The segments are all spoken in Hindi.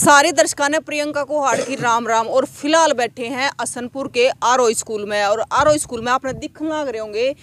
सारे दर्शकों ने प्रियंका को हाड़ की राम राम। और फिलहाल बैठे हैं असनपुर के आरो स्कूल में। और आरो स्कूल में आपने दिखने लग रहे होंगे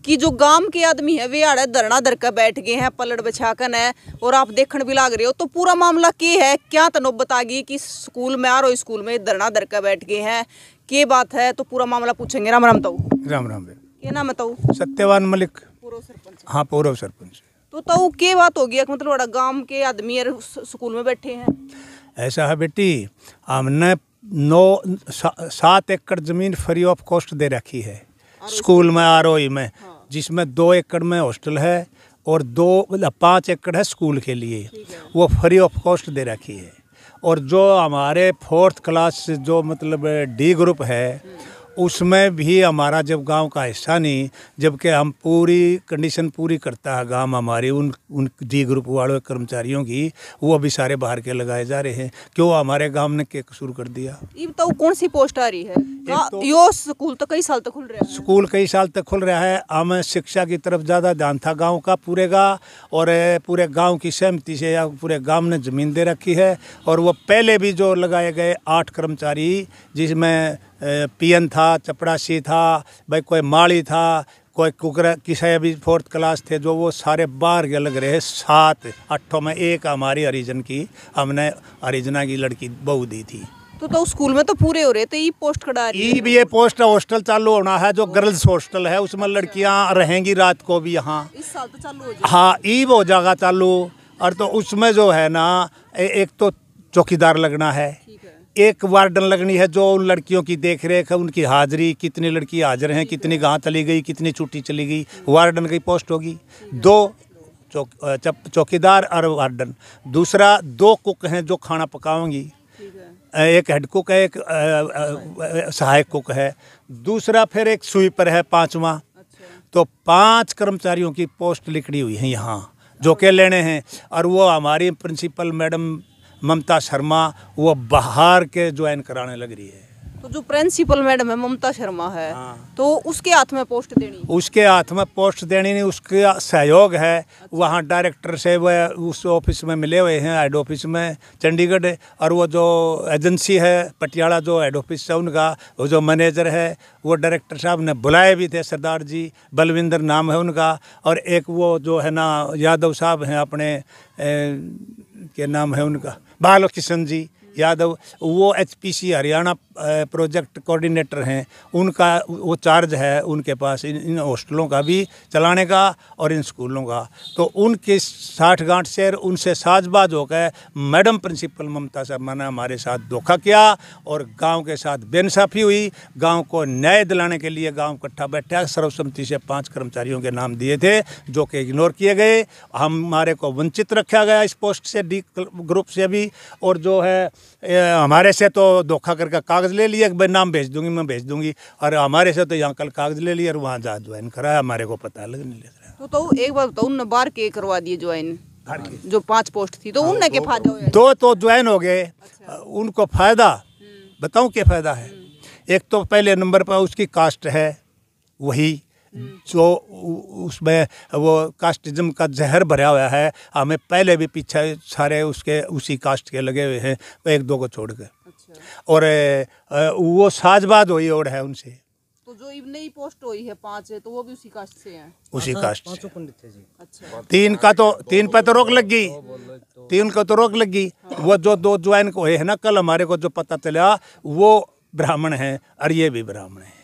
कि जो गांव के आदमी है वे आड़े धरना धर कर बैठ गए हैं, पलट बिछाकर है। और आप देखने भी लग रहे हो तो पूरा मामला क्या है, क्या तनो बतागी कि स्कूल में आरो स्कूल में धरना धर कर बैठ गए हैं, क्या बात है, तो पूरा मामला पूछेंगे। राम राम। ताऊ राम राम। क्या नाम है ताऊ? सत्यवान मलिक। पूर्व सरपंच। हाँ, पूर्व सरपंच। तो ताऊ क्या बात होगी, मतलब बड़ा गांव के आदमी स्कूल में बैठे हैं? ऐसा है बेटी, हमने 7 एकड़ जमीन फ्री ऑफ कॉस्ट दे रखी है स्कूल में आरोही में। हाँ। जिसमें 2 एकड़ में हॉस्टल है और 5 एकड़ है स्कूल के लिए, वो फ्री ऑफ कॉस्ट दे रखी है। और जो हमारे 4th क्लास जो मतलब डी ग्रुप है उसमें भी हमारा जब गांव का हिस्सा नहीं, जबकि हम पूरी कंडीशन पूरी करता है गांव हमारी उन डी ग्रुप वालों कर्मचारियों की, वो अभी सारे बाहर के लगाए जा रहे हैं। क्यों हमारे गांव ने क्या कसूर कर दिया? ये तो कौन सी पोस्ट आ रही है? तो यो स्कूल तो कई साल तक खुल रहा है। स्कूल कई साल तक खुल रहा है। हमें शिक्षा की तरफ ज़्यादा ध्यान था गाँव का पूरेगा, और पूरे गाँव की सहमति से या पूरे गाँव ने ज़मीन दे रखी है। और वो पहले भी जो लगाए गए 8 कर्मचारी, जिसमें पीएन था, चपड़ासी था, भाई कोई माली था, कोई कुकर किसी भी 4th क्लास थे, जो वो सारे बाहर के लग रहे। 7 8 में एक हमारी हरिजन की, हमने हरिजना की लड़की बहू दी थी। तो स्कूल में तो पूरे हो रहे थे, ये पोस्ट कटा रही है। ये पोस्ट हॉस्टल चालू होना है, जो गर्ल्स हॉस्टल है उसमें लड़कियां रहेंगी रात को भी यहाँ। इस साल तो चालू हो जाएगा। हाँ, ईव हो जाएगा चालू। और तो उसमें जो है ना, एक तो चौकीदार लगना है, एक वार्डन लगनी है जो उन लड़कियों की देख रेख है, उनकी हाजिरी, कितनी लड़की हाजिर हैं, कितनी कहाँ चली गई, कितनी छुट्टी चली गई, वार्डन की पोस्ट होगी। 2 चौकीदार और वार्डन। दूसरा 2 कुक हैं जो खाना पकाएंगी, एक हेड कुक है, एक सहायक कुक है, दूसरा फिर एक स्वीपर है 5वां। तो 5 कर्मचारियों की पोस्ट लिखी हुई है यहाँ जो के लेने हैं। और वो हमारी प्रिंसिपल मैडम ममता शर्मा वो बाहर के ज्वाइन कराने लग रही है। तो जो प्रिंसिपल मैडम है ममता शर्मा है, हाँ। तो उसके हाथ में पोस्ट देनी? उसके हाथ में पोस्ट देनी नहीं, उसका सहयोग है। अच्छा। वहाँ डायरेक्टर से वह उस ऑफिस में मिले हुए हैं, हेड ऑफिस में चंडीगढ़। और वो जो एजेंसी है पटियाला, जो हेड ऑफिस है उनका, वो जो मैनेजर है वो डायरेक्टर साहब ने बुलाए भी थे, सरदार जी, बलविंदर नाम है उनका। और एक वो जो है ना यादव साहब हैं, अपने क्या नाम है उनका, बालकिशन जी यादव, वो HPC हरियाणा प्रोजेक्ट कोऑर्डिनेटर हैं, उनका वो चार्ज है उनके पास इन हॉस्टलों का भी चलाने का और इन स्कूलों का। तो उनके 60 गांठ से उनसे साजबाज होकर मैडम प्रिंसिपल ममता शर्मा ने हमारे साथ धोखा किया और गांव के साथ बेइंसाफी हुई। गांव को न्याय दिलाने के लिए गांव इकट्ठा बैठा, सर्वसम्मति से 5 कर्मचारियों के नाम दिए थे जो कि इग्नोर किए गए। हमारे को वंचित रखा गया इस पोस्ट से, डी ग्रुप से भी। और जो है हमारे से तो धोखा करके कागज़ ले लिया कि भाई नाम भेज दूंगी, मैं भेज दूंगी। और हमारे से तो यहाँ कल कागज़ ले लिया और वहाँ जा ज्वाइन कराया, हमारे को पता लग नहीं लग रहा। तो एक बार तो उनने बार के करवा दिए ज्वाइन, जो 5 पोस्ट थी, तो उनने के फायदा हुआ? 2 तो ज्वाइन हो गए। अच्छा। उनको फ़ायदा बताऊँ क्या फ़ायदा है? एक तो पहले नंबर पर उसकी कास्ट है वही, जो उसमें वो कास्टिज्म का जहर भरा हुआ है। हमें पहले भी पीछे सारे उसके उसी कास्ट के लगे हुए हैं, 1-2 को छोड़ के। अच्छा। और वो साजबाज हुई और है उनसे। तो जो नई पोस्ट हुई है 5 है, तो वो भी उसी कास्ट से हैं? उसी कास्ट से। अच्छा। 3 पे तो रोक लग गई, 3 को तो रोक लग गई। वो जो 2 ज्वाइन को है ना, कल हमारे को जो पता चला वो ब्राह्मण है और ये भी ब्राह्मण है,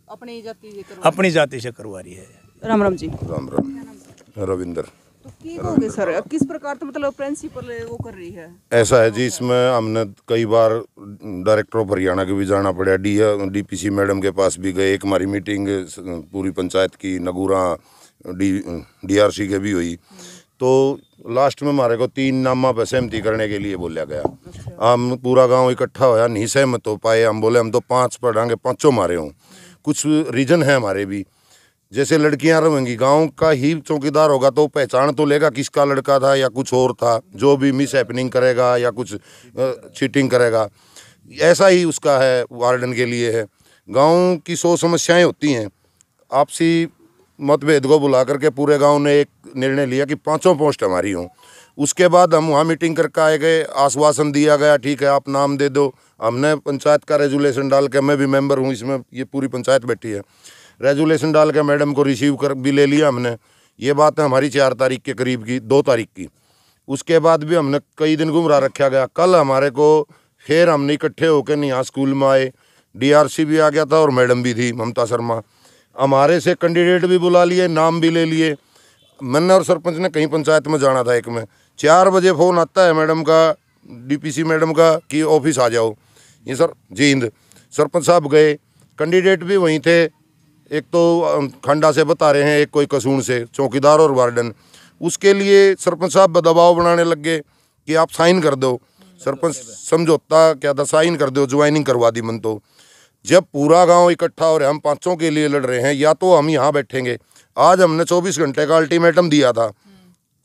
अपनी जाति से करवा रही है। राम राम जी। राम राम। रविंदर। तो क्या कहोगे सर, किस प्रकार तो मतलब प्रिंसिपल वो कर रही है? ऐसा है जी, इसमें हमने कई बार डायरेक्टर ऑफ हरियाणा के भी जाना पड़ा, DPC मैडम के पास भी गए। एक हमारी मीटिंग पूरी पंचायत की नगूरा DRC के भी हुई। तो लास्ट में हमारे को 3 नामा पर सहमति करने के लिए बोला गया। अच्छा। हम पूरा गांव इकट्ठा होया, नहीं सहमत हो पाए। हम बोले हम तो 5 पर डांगे, 5 मारे हों। कुछ रीजन है हमारे भी, जैसे लड़कियां रहेंगी, गांव का ही चौकीदार होगा तो पहचान तो लेगा किसका लड़का था या कुछ और था। जो भी मिस हैपनिंग करेगा या कुछ चीटिंग करेगा, ऐसा ही उसका है, वार्डन के लिए है। गांव की 100 समस्याएं होती हैं, आपसी मतभेद को बुला करके पूरे गांव ने एक निर्णय लिया कि 5 पोस्ट हमारी हों। उसके बाद हम वहाँ मीटिंग करके आए गए, आश्वासन दिया गया ठीक है आप नाम दे दो। हमने पंचायत का रेजुलेशन डाल के, मैं भी मेंबर हूँ इसमें, ये पूरी पंचायत बैठी है, रेजुलेशन डाल के मैडम को रिसीव कर भी ले लिया हमने। ये बात है हमारी 4 तारीख के करीब की, 2 तारीख की। उसके बाद भी हमने कई दिन घुमरा रखा गया। कल हमारे को फिर हमने इकट्ठे होकर यहाँ स्कूल में आए, DRC भी आ गया था और मैडम भी थी ममता शर्मा। हमारे से कैंडिडेट भी बुला लिए, नाम भी ले लिए। मैंने और सरपंच ने कहीं पंचायत में जाना था, एक में 4 बजे फ़ोन आता है मैडम का, DPC मैडम का, कि ऑफिस आ जाओ। ये सर जींद सरपंच साहब गए, कैंडिडेट भी वहीं थे, एक तो खंडा से बता रहे हैं, एक कोई कसून से, चौकीदार और वार्डन। उसके लिए सरपंच साहब दबाव बनाने लग गए कि आप साइन कर दो। सरपंच समझौता क्या था, साइन कर दो, ज्वाइनिंग करवा दी मन तो। जब पूरा गांव इकट्ठा हो रहे, हम 500 के लिए लड़ रहे हैं, या तो हम यहाँ बैठेंगे। आज हमने 24 घंटे का अल्टीमेटम दिया था।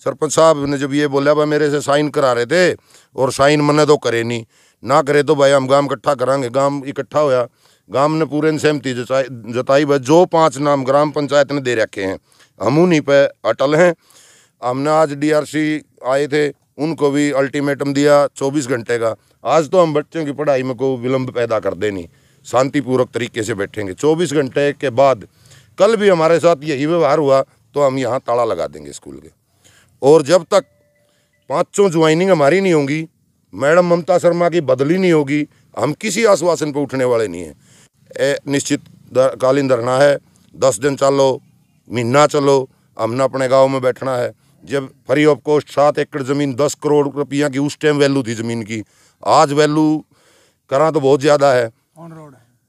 सरपंच साहब ने जब ये बोला भाई मेरे से साइन करा रहे थे और साइन मैंने तो करे नहीं, ना करे तो भाई हम गांव इकट्ठा करांगे। गांव इकट्ठा होया, गांव ने पूरे सहमति जताई भाई जो 5 नाम ग्राम पंचायत ने दे रखे हैं हम उन्हीं पे अटल हैं। हमने आज DRC आए थे, उनको भी अल्टीमेटम दिया 24 घंटे का। आज तो हम बच्चों की पढ़ाई में कोई विलम्ब पैदा कर दे नहीं, शांतिपूर्वक तरीके से बैठेंगे। 24 घंटे के बाद कल भी हमारे साथ यही व्यवहार हुआ तो हम यहाँ ताला लगा देंगे स्कूल के। और जब तक 500 ज्वाइनिंग हमारी नहीं होंगी, मैडम ममता शर्मा की बदली नहीं होगी, हम किसी आश्वासन पर उठने वाले नहीं हैं। निश्चित कालीन धरना है, 10 दिन चलो, महीना चलो, हमने अपने गांव में बैठना है। जब फ्री ऑफ कॉस्ट 7 एकड़ ज़मीन 10 करोड़ रुपया की उस टाइम वैल्यू थी ज़मीन की, आज वैल्यू करा तो बहुत ज़्यादा है।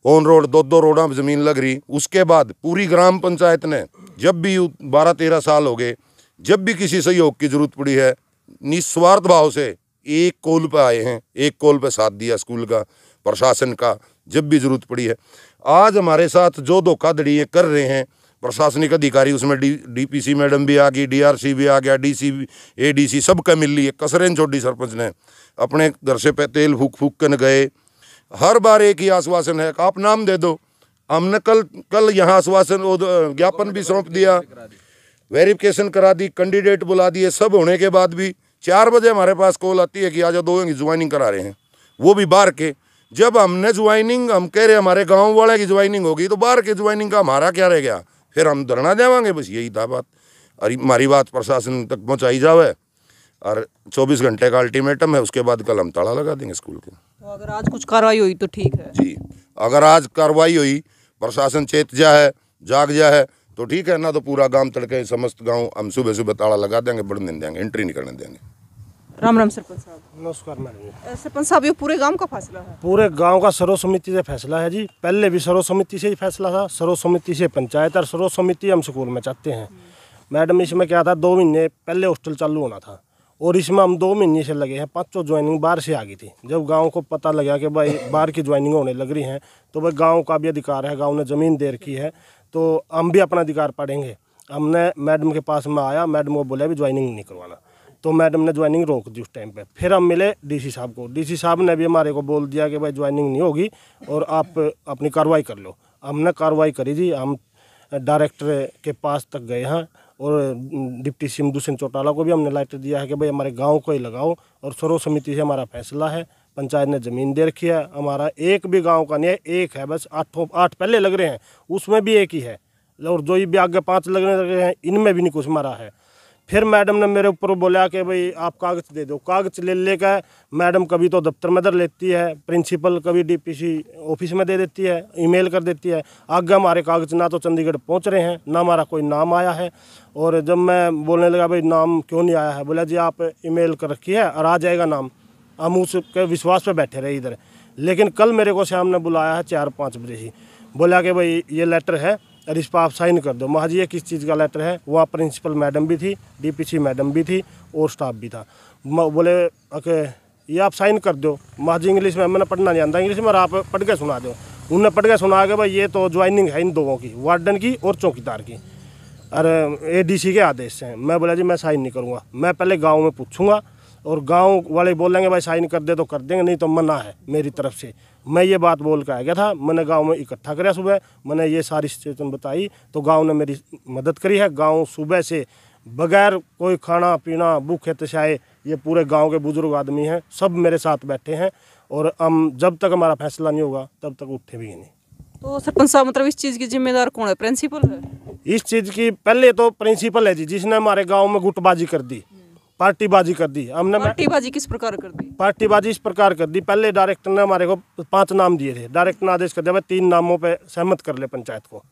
ऑन रोड 2-2 रोडा में ज़मीन लग रही। उसके बाद पूरी ग्राम पंचायत ने जब भी 12-13 साल हो गए, जब भी किसी सहयोग की ज़रूरत पड़ी है, निस्वार्थ भाव से एक कॉल पे आए हैं, एक कॉल पे साथ दिया स्कूल का, प्रशासन का, जब भी ज़रूरत पड़ी है। आज हमारे साथ जो धोखाधड़ी कर रहे हैं प्रशासनिक अधिकारी, उसमें DPC मैडम भी आ गई, DRC भी आ गया, DC ADC सबका मिल रही है। कसरें छोड़ी सरपंच ने, अपने घर से पे तेल फूक फूक कर गए। हर बार एक ही आश्वासन है आप नाम दे दो। हमने कल यहाँ आश्वासन ज्ञापन भी सौंप दिया, वेरिफिकेशन करा दी, कैंडिडेट बुला दिए। सब होने के बाद भी 4 बजे हमारे पास कॉल आती है कि आज 2 ज्वाइनिंग करा रहे हैं, वो भी बाहर के। जब हमने ज्वाइनिंग, हम कह रहे हमारे गांव वाले की ज्वाइनिंग होगी तो बाहर के ज्वाइनिंग का हमारा क्या रह गया, फिर हम धरना देवांगे। बस यही था बात। और हमारी बात प्रशासन तक पहुंचाई जावे और 24 घंटे का अल्टीमेटम है। उसके बाद कल हम ताला लगा देंगे स्कूल के। तो अगर आज कुछ कार्रवाई हुई तो ठीक है जी, अगर आज कार्रवाई हुई, प्रशासन चेत जा है, जाग जा है तो ठीक है, ना तो पूरा गांव तड़के समस्त गांव हम सुबह सुबह ताला लगा देंगे, बढ़ने नहीं देंगे, एंट्री नहीं करने देंगे। राम राम सरपंच साहब। नमस्कार मैडम। सरपंच साहब, ये पूरे गांव का फैसला है? पूरे गांव का सर्व समिति से फैसला है जी। पहले भी सर्व समिति से ही फैसला था, सर्व समिति से पंचायत और सर्व समिति हम स्कूल में चाहते हैं। मैडम इसमें क्या था, 2 महीने पहले हॉस्टल चालू होना था और इसमें हम 2 महीने से लगे हैं। 500 ज्वाइनिंग बाहर से आ गई थी। जब गांव को पता लगा कि भाई बाहर की ज्वाइनिंग होने लग रही हैं तो भाई गांव का भी अधिकार है, गांव ने ज़मीन दे रखी है तो हम भी अपना अधिकार पढ़ेंगे। हमने मैडम के पास में आया, मैडम को बोला भी ज्वाइनिंग नहीं करवाना, तो मैडम ने ज्वाइनिंग रोक दी उस टाइम पे। फिर हम मिले DC साहब को, DC साहब ने भी हमारे को बोल दिया कि भाई ज्वाइनिंग नहीं होगी और आप अपनी कार्रवाई कर लो। हमने कार्रवाई करी जी। हम डायरेक्टर के पास तक गए हैं और डिप्टी CM दुष्यंत चौटाला को भी हमने लेटर दिया है कि भाई हमारे गांव को ही लगाओ। और सर्व समिति से हमारा फैसला है, पंचायत ने ज़मीन दे रखी है, हमारा एक भी गांव का नहीं है, एक है बस। 8 पहले लग रहे हैं उसमें भी एक ही है, और जो ये भी आगे 5 लगने लगे हैं इनमें भी नहीं कुछ हमारा है। फिर मैडम ने मेरे ऊपर बोला कि भाई आप कागज़ दे दो। कागज़ ले कर मैडम कभी तो दफ्तर में धर लेती है, प्रिंसिपल कभी DPC ऑफिस में दे देती है, ईमेल कर देती है। आगे हमारे कागज़ ना तो चंडीगढ़ पहुंच रहे हैं, ना हमारा कोई नाम आया है। और जब मैं बोलने लगा भाई नाम क्यों नहीं आया है, बोला जी आप ईमेल कर रखी है और आ जाएगा नाम। हम उसके विश्वास पर बैठे रहे इधर। लेकिन कल मेरे को शाम ने बुलाया है 4-5 बजे ही, बोला कि भाई ये लेटर है और इस पर आप साइन कर दो। महाजी ये किस चीज़ का लेटर है? वहाँ प्रिंसिपल मैडम भी थी, DPC मैडम भी थी और स्टाफ भी था। बोले ओके ये आप साइन कर दो। महाजी इंग्लिश में, मैंने पढ़ना नहीं आता इंग्लिश में, और आप पढ़ के सुना दो। उन्होंने पढ़ के सुना के भाई ये तो ज्वाइनिंग है इन दोनों की, वार्डन की और चौकीदार की, और ADC के आदेश से। मैं बोला जी मैं साइन नहीं करूँगा, मैं पहले गाँव में पूछूँगा और गांव वाले बोलेंगे भाई साइन कर दे तो कर देंगे, नहीं तो मना है मेरी तरफ से। मैं ये बात बोल के आ गया था। मैंने गांव में इकट्ठा कराया सुबह, मैंने ये सारी सिचुएशन बताई तो गांव ने मेरी मदद करी है। गांव सुबह से बगैर कोई खाना पीना भूखे तसाए ये पूरे गांव के बुजुर्ग आदमी हैं, सब मेरे साथ बैठे हैं और हम जब तक हमारा फैसला नहीं होगा तब तक उठे भी नहीं। तो सरपंच साहब मतलब इस चीज़ की जिम्मेदार कौन है, प्रिंसिपल है? इस चीज़ की पहले तो प्रिंसिपल है जी, जिसने हमारे गांव में गुटबाजी कर दी, पार्टीबाजी कर दी। हमने पार्टीबाजी किस प्रकार कर दी? पार्टीबाजी इस प्रकार कर दी, पहले डायरेक्टर ने हमारे को 5 नाम दिए थे, डायरेक्टर ने आदेश कर दिया भाई 3 नामों पे सहमत कर ले पंचायत को।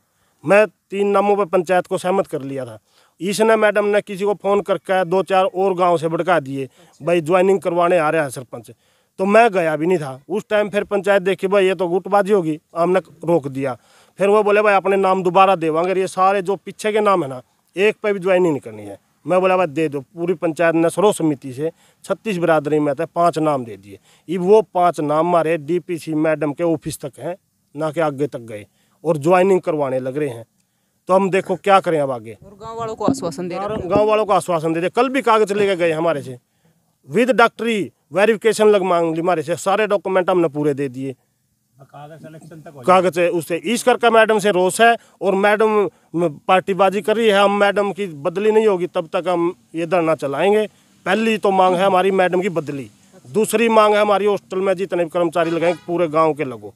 मैं 3 नामों पे पंचायत को सहमत कर लिया था। इसने मैडम ने किसी को फ़ोन करके 2-4 और गाँव से भड़का दिए, भाई ज्वाइनिंग करवाने आ रहा है सरपंच। तो मैं गया भी नहीं था उस टाइम। फिर पंचायत देखी भाई ये तो गुटबाजी होगी, हमने रोक दिया। फिर वो बोले भाई अपने नाम दोबारा देवांगे, ये सारे जो पीछे के नाम है ना, एक पे भी ज्वाइनिंग नहीं करनी है। मैं बोला भाई दे दो। पूरी पंचायत ने सर्व समिति से 36 बिरादरी में थे 5 नाम दे दिए। ये वो 5 नाम हमारे डीपीसी मैडम के ऑफिस तक हैं, ना कि आगे तक गए और ज्वाइनिंग करवाने लग रहे हैं। तो हम देखो क्या करें अब आगे। और गाँव वालों को आश्वासन दे रहे हैं? गाँव वालों को आश्वासन दे दिया, कल भी कागज लेके गए हमारे से, विद डॉक्टरी वेरिफिकेशन लग मांग ली हमारे से, सारे डॉक्यूमेंट हमने पूरे दे दिए, कागज है उससे। इस करके मैडम से रोष है और मैडम पार्टीबाजी कर रही है। हम मैडम की बदली नहीं होगी तब तक हम ये धरना चलाएंगे। पहली तो मांग है हमारी मैडम की बदली, दूसरी मांग है हमारी हॉस्टल में जितने भी कर्मचारी लगाएंगे पूरे गाँव के लोगों।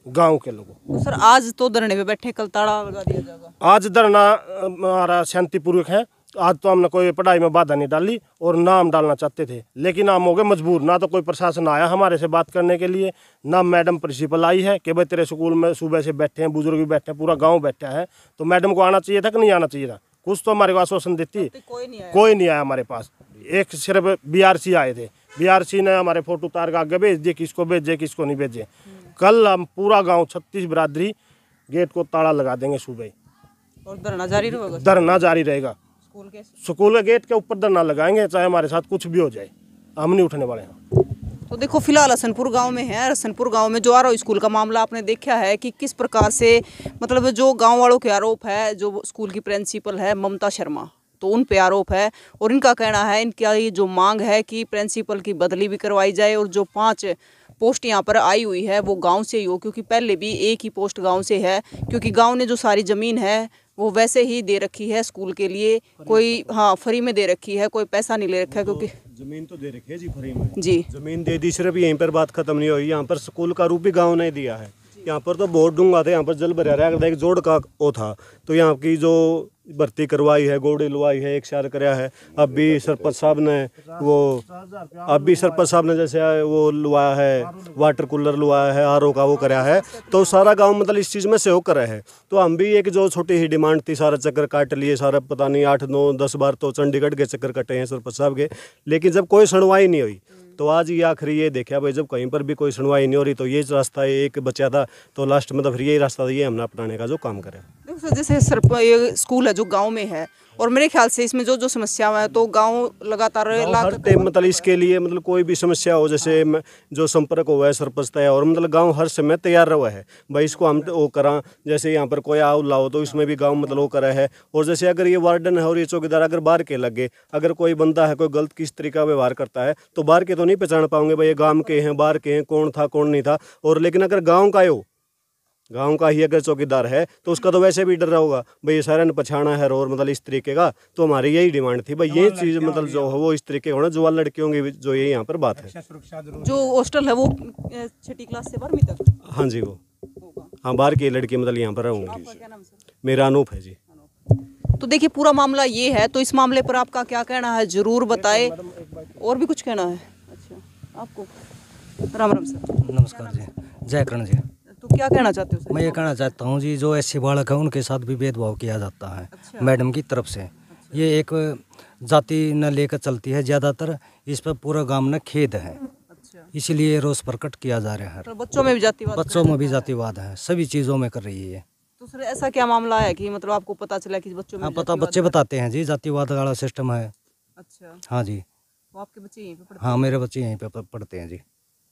तो सर आज तो धरने पे बैठे, कल ताला लगा दिया जाएगा? आज धरना हमारा शांतिपूर्वक है। आज तो हमने कोई पढ़ाई में बाधा नहीं डाली और ना हम डालना चाहते थे, लेकिन हम हो गए मजबूर। ना तो कोई प्रशासन आया हमारे से बात करने के लिए, ना मैडम प्रिंसिपल आई है कि भाई तेरे स्कूल में सुबह से बैठे हैं, बुजुर्ग भी बैठे हैं, पूरा गांव बैठा है। तो मैडम को आना चाहिए था कि नहीं आना चाहिए था? कुछ तो हमारे को आश्वासन देती। कोई नहीं आया हमारे पास। एक सिर्फ BRC आए थे, BRC ने हमारे फोटो उतार के आगे भेज दिए, किसको भेजे किसको नहीं भेजे। कल हम पूरा गाँव 36 बिरादरी गेट को ताला लगा देंगे सुबह और धरना जारी रहेगा? धरना जारी रहेगा। स्कूल के गेट के ऊपर धरना लगाएंगे, चाहे हमारे साथ कुछ भी हो जाए, हम नहीं उठने वाले हैं। तो देखो फिलहाल हसनपुर गांव में है। हसनपुर गांव में जो आरओ स्कूल का मामला आपने देखा है कि किस प्रकार से मतलब जो गांव वालों के आरोप है, जो स्कूल की प्रिंसिपल है ममता शर्मा, तो उन पे आरोप है और इनका कहना है, इनका ये जो मांग है कि प्रिंसिपल की बदली भी करवाई जाए और जो 5 पोस्ट यहाँ पर आई हुई है वो गांव से ही हो, क्योंकि पहले भी एक ही पोस्ट गांव से है, क्योंकि गांव ने जो सारी ज़मीन है वो वैसे ही दे रखी है स्कूल के लिए। कोई फ्री में दे रखी है, कोई पैसा नहीं ले रखा है, क्योंकि जमीन तो दे रखी है जी फ्री में। जी जमीन दे दी, सिर्फ यहीं पर बात खत्म नहीं हुई। यहाँ पर स्कूल का रूप भी गांव ने दिया है। यहाँ पर तो बहुत डूंगा था, यहाँ पर जल भरा रहा, एक जोड़ का वो था। तो यहाँ की जो भर्ती करवाई है, गोड़ी लुवाई है, एक शार कराया है। अब भी सरपंच साहब ने जैसे वो लुवाया है, वाटर कूलर लुवाया है, RO का वो कराया है। तो सारा गांव मतलब इस चीज़ में सहयोग करा है। तो हम भी एक जो छोटी ही डिमांड थी, सारा चक्कर काट लिए, सारा पता नहीं 8, 9, 10 बार तो चंडीगढ़ के चक्कर कटे हैं सरपंच साहब के, लेकिन जब कोई सुनवाई नहीं हुई तो आज ये आखिरी ये देखा भाई, जब कहीं पर भी कोई सुनवाई नहीं हो रही तो ये रास्ता एक बचा था, तो लास्ट में तो फिर यही रास्ता ये हमने अपनाने का जो काम करें। देखो जैसे ये स्कूल है जो गांव में है और मेरे ख्याल से इसमें जो समस्याएं हैं तो गांव लगातार हर टाइम मतलब इसके लिए मतलब कोई भी समस्या हो, जैसे जो संपर्क हुआ है सरपंच तय और मतलब गांव हर समय तैयार रहा है भाई इसको हम वो करा। जैसे यहाँ पर कोई आओ लाओ तो इसमें भी गांव मतलब वो करा है। और जैसे अगर ये वार्डन है और ये चौकीदार अगर बाहर के लगे, अगर कोई बंदा है कोई गलत किस तरीके का व्यवहार करता है तो बाहर के तो नहीं पहचान पाओगे भाई ये गाँव के हैं बाहर के हैं, कौन था कौन नहीं था। और लेकिन अगर गाँव का हो, गांव का ही अगर चौकीदार है तो उसका तो वैसे भी डर रहा होगा भाई ये सारे ने पछाना है और मतलब इस तरीके का। तो हमारी यही डिमांड थी भाई ये चीज़ मतलब जो है वो इस तरीके होना, जो वाले लड़कियों की जो ये यहाँ पर बात है। जो हॉस्टल है वो 6ठी क्लास से 12वीं तक? हाँ जी वो हाँ बाहर की लड़की मतलब यहाँ पर रहूँगी। मेरा अनूप है जी। तो देखिए पूरा मामला ये है, तो इस मामले पर आपका क्या कहना है जरूर बताएं। और भी कुछ कहना है? अच्छा आपको राम राम सर। नमस्कार जी, जय करण जी। तो क्या कहना चाहते हो? मैं ये कहना चाहता हूँ जी, जो SC बालक है उनके साथ भी भेदभाव किया जाता है। अच्छा। मैडम की तरफ से। अच्छा। ये एक जाति न लेकर चलती है ज़्यादातर, इस पर पूरा गांव न खेद है। अच्छा। इसीलिए रोष प्रकट किया जा रहा है। तो बच्चों में भी जातिवाद? बच्चों में भी जातिवाद है, सभी चीज़ों में कर रही है। तो सर ऐसा क्या मामला है कि मतलब आपको पता चला कि बच्चों में? हाँ पता, बच्चे बताते हैं जी जातिवाद वाला सिस्टम है। अच्छा हाँ जी। तो आपके बच्चे यहीं पे पढ़ते? हाँ मेरे बच्चे यहीं पे पढ़ते हैं जी।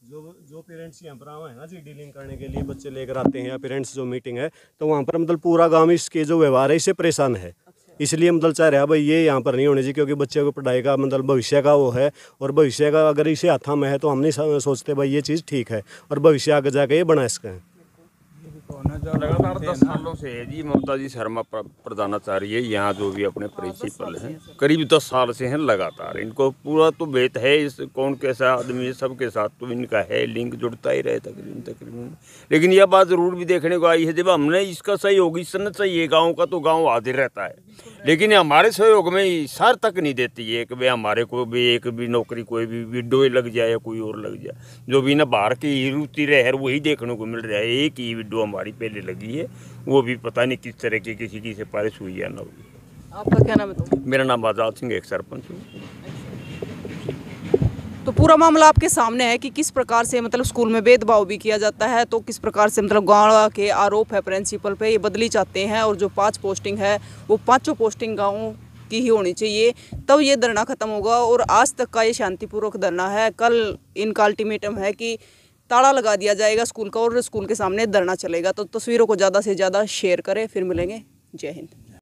जो पेरेंट्स यहाँ पर आए हैं ना जी डीलिंग करने के लिए बच्चे लेकर आते हैं या पेरेंट्स जो मीटिंग है तो वहाँ पर मतलब पूरा गांव इसके जो व्यवहार है इससे परेशान है। इसलिए मतलब चाह रहा है भाई ये यहाँ पर नहीं होने चाहिए, क्योंकि बच्चे को पढ़ाई का मतलब भविष्य का वो है और भविष्य का अगर इसे हाथा में है तो हम नहीं सोचते भाई ये चीज़ ठीक है और भविष्य आगे जाके ये बना इसका है। लगातार 10 सालों से है जी ममता जी शर्मा प्रधानाचार्य यहाँ जो भी अपने प्रिंसिपल हैं करीब 10 साल से हैं लगातार। इनको पूरा तो भेद है इस कौन कैसा आदमी है, सबके साथ तो इनका है लिंक जुड़ता ही रहे तकरीबन। लेकिन यह बात जरूर भी देखने को आई है जब हमने इसका सहयोग इसने चाहिए गाँव का तो गाँव हाजिर रहता है, लेकिन हमारे सहयोग में सार तक नहीं देती है कि भाई हमारे को भी एक भी नौकरी कोई भी विडो लग जाए या कोई और लग जाए। जो भी ना बाहर की रुचि रहे वही देखने को मिल रहा है। एक ही विडो हमारी पहले लगी है, वो भी पता नहीं किस तरह की किसी की सिफारिश हुई या ना हुई। आपका क्या नाम है? तो मेरा नाम आजाद सिंह, एक सरपंच हूँ। तो पूरा मामला आपके सामने है कि किस प्रकार से मतलब स्कूल में भेदभाव भी किया जाता है, तो किस प्रकार से मतलब गाँव के आरोप है प्रिंसिपल पे, ये बदली चाहते हैं और जो 5 पोस्टिंग है वो 5 पोस्टिंग गाँव की ही होनी चाहिए, तब ये धरना खत्म होगा। और आज तक का ये शांतिपूर्वक धरना है। कल इनका अल्टीमेटम है कि ताला लगा दिया जाएगा स्कूल का और स्कूल के सामने धरना चलेगा। तो तस्वीरों को ज़्यादा से ज़्यादा शेयर करें। फिर मिलेंगे। जय हिंद।